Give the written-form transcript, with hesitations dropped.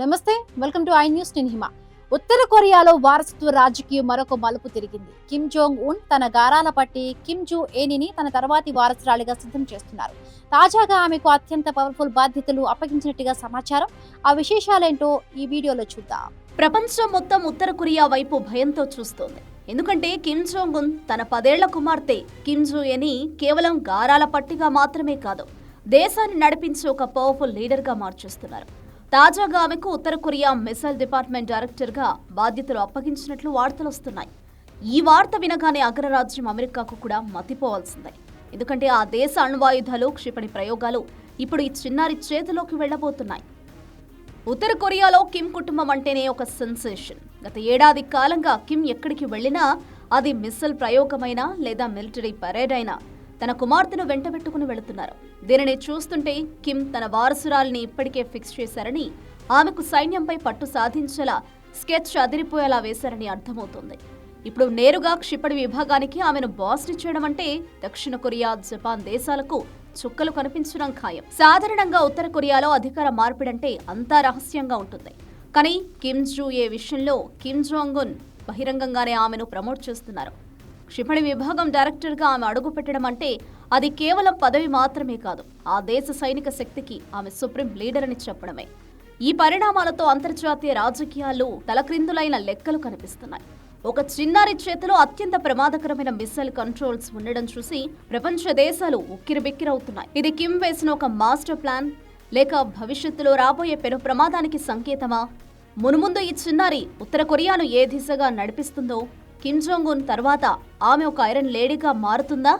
నమస్తే, welcome to I news. నేను హిమ. ఉత్తర కొరియాలో వారసత్వ రాజకీయం మరొక మలుపు తిరిగింది. కిమ్ జోంగ్ ఉన్ తన గారాల పట్టి కిమ్ జూ ఏనిని తన తర్వాతి వారసురాలిగా సిద్ధం చేస్తున్నారు. తాజాగా ఆమెకు అత్యంత పవర్ఫుల్ బాధ్యతలు అప్పగించినట్టుగా సమాచారం. ఆ విశేషాలేంటో ఈ వీడియోలో చూద్దాం. ప్రపంచం మొత్తం ఉత్తర కొరియా వైపు భయంతో చూస్తోంది. ఎందుకంటే కిమ్ జోంగ్ ఉన్ తన 10 ఏళ్ల కుమార్తె కిమ్ జూ ఏని కేవలం గారాల పట్టిగా మాత్రమే కాదు, దేశాన్ని నడిపించే ఒక పవర్ఫుల్ లీడర్గా మార్చేస్తున్నారు. తాజాగా ఆమెకు ఉత్తర కొరియా మిసైల్ డిపార్ట్మెంట్ డైరెక్టర్గా బాధ్యతలు అప్పగించినట్లు వార్తలు వస్తున్నాయి. ఈ వార్త వినగానే అగ్రరాజ్యం అమెరికాకు కూడా మతిపోవాల్సిందే. ఎందుకంటే ఆ దేశ అణ్వాయుధాలు, క్షిపణి ప్రయోగాలు ఇప్పుడు ఈ చిన్నారి చేతిలోకి వెళ్లబోతున్నాయి. ఉత్తర కొరియాలో కిమ్ కుటుంబం అంటేనే ఒక సెన్సేషన్. గత ఏడాది కాలంగా కిమ్ ఎక్కడికి వెళ్లినా అది మిస్సైల్ ప్రయోగమైనా లేదా మిలిటరీ పరేడ్ అయినా తన కుమార్తెను వెంటబెట్టుకుని వెళుతున్నారు. దీనిని చూస్తుంటే కిమ్ తన వారసురాలిని ఇప్పటికే ఫిక్స్ చేశారని, ఆమెకు సైన్యంపై పట్టు సాధించేలా స్కెచ్ అదిరిపోయేలా వేశారని అర్థమవుతోంది. ఇప్పుడు నేరుగా క్షిపణి విభాగానికి ఆమెను బాస్ని చేయడం అంటే దక్షిణ కొరియా, జపాన్ దేశాలకు చుక్కలు కనిపించడం ఖాయం. సాధారణంగా ఉత్తర కొరియాలో అధికార మార్పిడంటే అంతా రహస్యంగా ఉంటుంది. కానీ కిమ్ జూ ఏ విషయంలో కిమ్ జోంగ్ ఉన్ బహిరంగంగానే ఆమెను ప్రమోట్ చేస్తున్నారు. క్షిపణి విభాగం డైరెక్టర్గా ఆమె అడుగు పెట్టడం అంటే అది కేవలం పదవి మాత్రమే కాదు, ఆ దేశ సైనిక శక్తికి ఆమె సుప్రీం లీడర్ అని చెప్పడమే. ఈ పరిణామాలతో అంతర్జాతీయ రాజకీయాలు తలక్రిందులైన లెక్కలు కనిపిస్తున్నాయి. ఒక చిన్నారి చేతిలో అత్యంత ప్రమాదకరమైన మిసైల్ కంట్రోల్స్ ఉండడం చూసి ప్రపంచ దేశాలు ఉక్కిరిబిక్కిరవుతున్నాయి. ఇది కిమ్ వేసిన ఒక మాస్టర్ ప్లాన్, లేక భవిష్యత్తులో రాబోయే పెను ప్రమాదానికి సంకేతమా? మునుముందు ఈ చిన్నారి ఉత్తర కొరియాను ఏ దిశగా నడిపిస్తుందో, కిమ్ జోంగ్ ఉన్ తర్వాత ఆమె ఒక ఐరన్ లేడీగా మారుతుందా?